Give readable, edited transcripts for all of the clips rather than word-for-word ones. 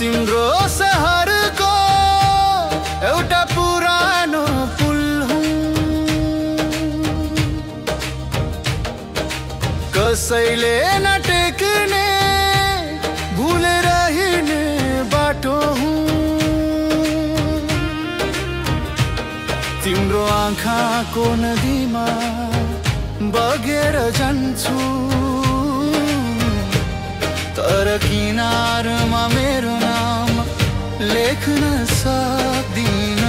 तिम्रो सहरको एउटा पुरानो पुल हुँ, कसैले नटेक्ने भुलेर हिँड्ने बाटो हुँ। तिम्रो आँखाको नदीमा बगेर जान्छु, तर किनारमा मेरो नाम लेख्न सक्दिन।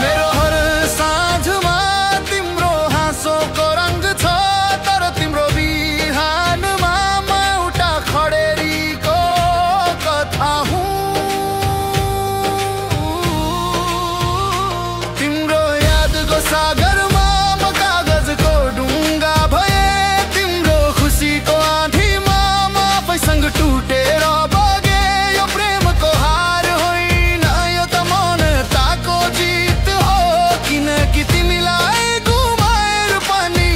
मेरो हर साँझमा तिम्रो हाँसोको रंग छ, तर तिम्रो बिहानमा म एउटा खडेरीको कथा हुँ। तिम्रो यादको सागरमा म कागजको ढुङ्गा भए, खुसीको आँधीमा म आफैसँग टुटेर बगे। यो प्रेमको हार होइन, यो त मौनताको जित हो, किनकि तिमीलाई गुमाएर पनि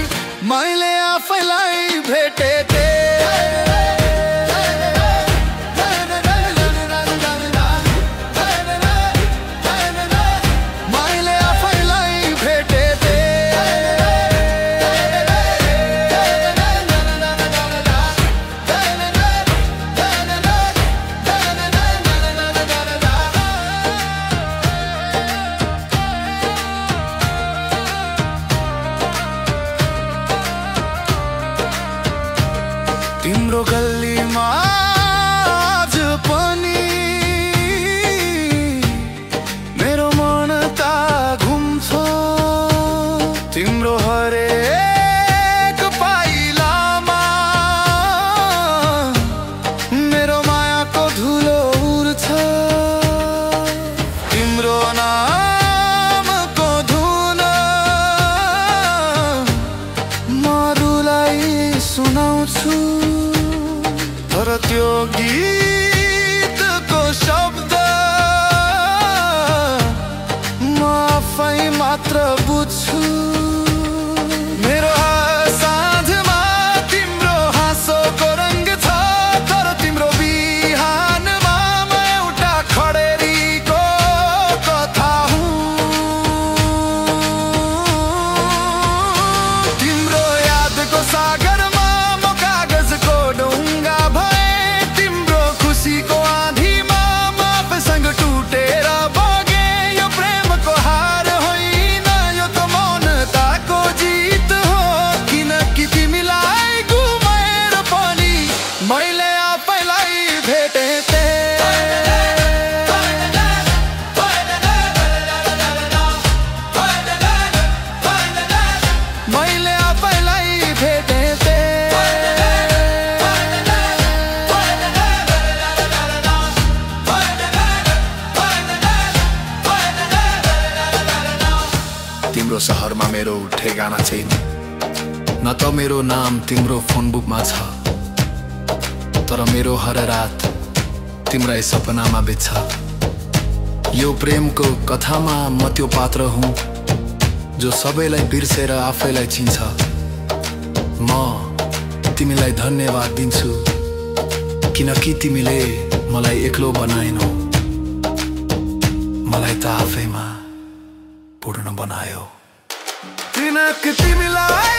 मैले आफैलाई भेटे। तिम्रो गल्लीमा आज पनि मेरो मन त घुम्छ, तिम्रो हरेक पाइलामा मेरो मायाको धुलो उड्छ। तिम्रो नामको धुन म अरूलाई सुनाउँछु, तर त्यो गीतको शब्द म आफै मात्र बुझ्छु। मेरो साँझमा तिम्रो हाँसोको रंग छ, तर तिम्रो बिहानमा म एउटा खडेरीको कथा हुँ। तिम्रो यादको सागरमा म कागजको ढुङ्गा भए, तिम्रो खुसीको आँधीमा म आफैसँग टुटेर बगे। यो प्रेमको हार होइन, यो त मौनताको जित हो, किनकि तिमीलाई गुमाएर पनि मैले आफैलाई भेटे। मैले आफैलाई भेटे। तिम्रो सहरमा मेरो ठेगाना छैन, न त मेरो नाम तिम्रो फोन बुकमा छ, तर मेरो हर रात तिम्रै सपनामा बित्छ। यो प्रेमको कथामा म त्यो पात्र हुँ जो सबैलाई बिर्सेर आफैलाई चिन्छ। म तिमीलाई धन्यवाद दिन्छु, किनकि तिमीले मलाई एक्लो बनाएनौ, मलाई त आफैमा पूर्ण बनायो। किनकि तिमीलाई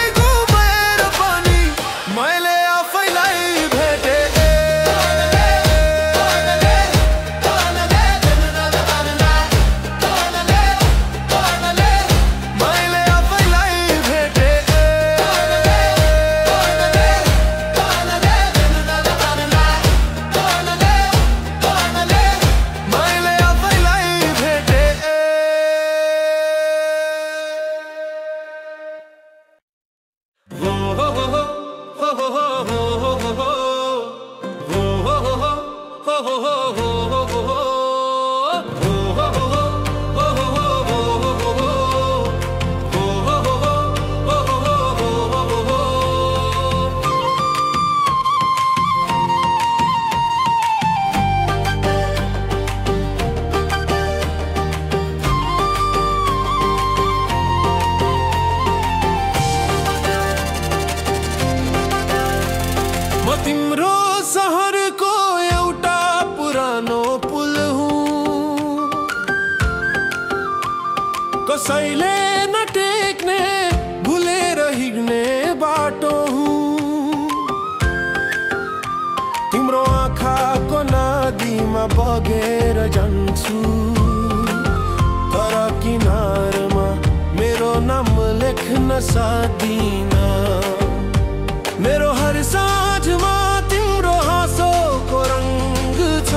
तिम्रो सहरको एउटा पुरानो पुल हुँ, कसैले नटेक्ने भुलेर हिँड्ने बाटो हुँ। तिम्रो आँखाको नदीमा बगेर जान्छु, तर किनारमा मेरो नाम लेख्न सक्दिन। मेरो हर साँझमा तिम्रो हाँसोको रंग छ,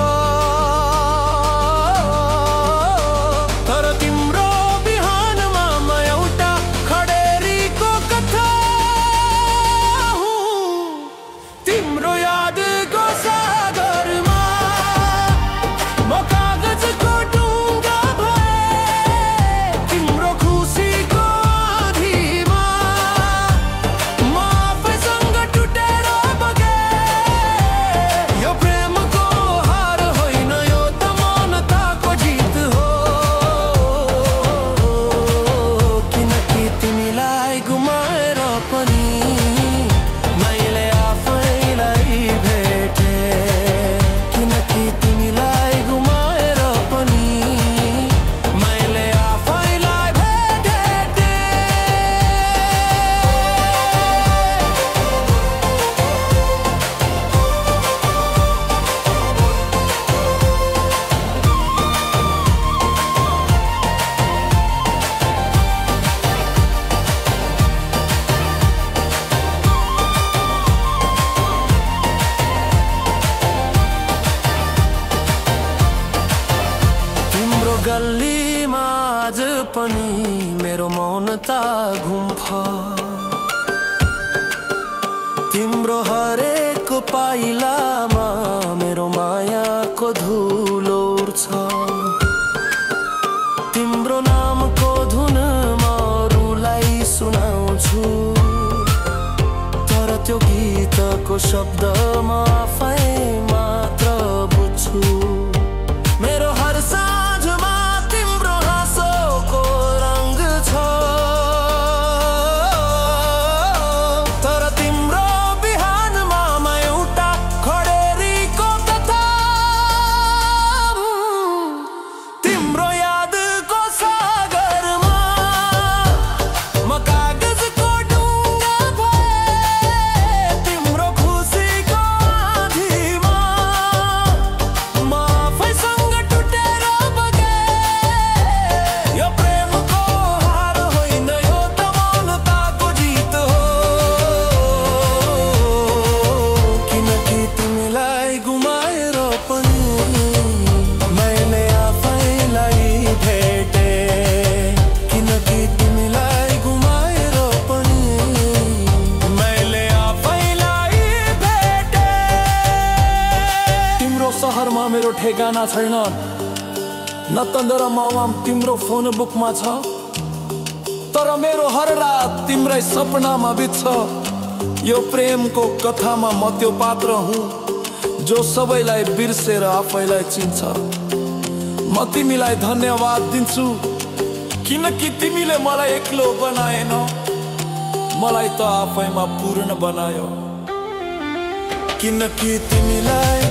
तर तिम्रो बिहानमा म एउटा खडेरीको कथा हुँ। तिम्रो यादको सागरमा म कागजको डुङ्गा भए, तिम्रो खुसीको आँधीमा म आफैसँग टुटेर बगे। यो प्रेमको हार होइन, यो त मौनताको जित हो, किनकि तिमीलाई गुमाएर पनि मैले आफैलाई भेटे। किनकि तिमीलाई गुमाएर पनि मैले आफैलाई भेटे। तिम्रो गल्लीमा आज पनि मेरो मौनता घुम्छ, तिम्रो हरेक पाइलामा मेरो मायाको धुलो उड्छ। तिम्रो नामको धुन म अरूलाई सुनाउँछु, तर त्यो गीतको शब्द म आफै मात्र बुझ्छु। मेरो हर साँझमा तिम्रो हाँसोको रंग छ, तर तिम्रो बिहानमा म एउटा खडेरीको कथा हुँ। तिम्रो यादको सागरमा म कागजको डुङ्गा भए, तिम्रो खुसीको आँधीमा म आफैसँग टुटेर बगे। यो प्रेमको हार होइन, यो त मौनताको जित हो, किनकि तिमीलाई गुमाएर पनि मैले आफैलाई भेटे। किनकि तिमीलाई गुमाएर पनि मैले आफैलाई भेटे। तिम्रो सहरमा मेरो ठेगाना छैन, न तन्द र मावाम तिम्रो फोन बुकमा छ, तर मेरो हर रात तिम्रै सपनामा बित्छ। यो प्रेमको कथामा म त्यो पात्र हुँ जो सबैलाई बिर्सेर आफैलाई चिन्छ। म तिमीलाई धन्यवाद दिन्छु, किनकि तिमीले मलाई एक्लो बनाएन, मलाई त आफैमा पूर्ण बनायो। किनकि तिमीलाई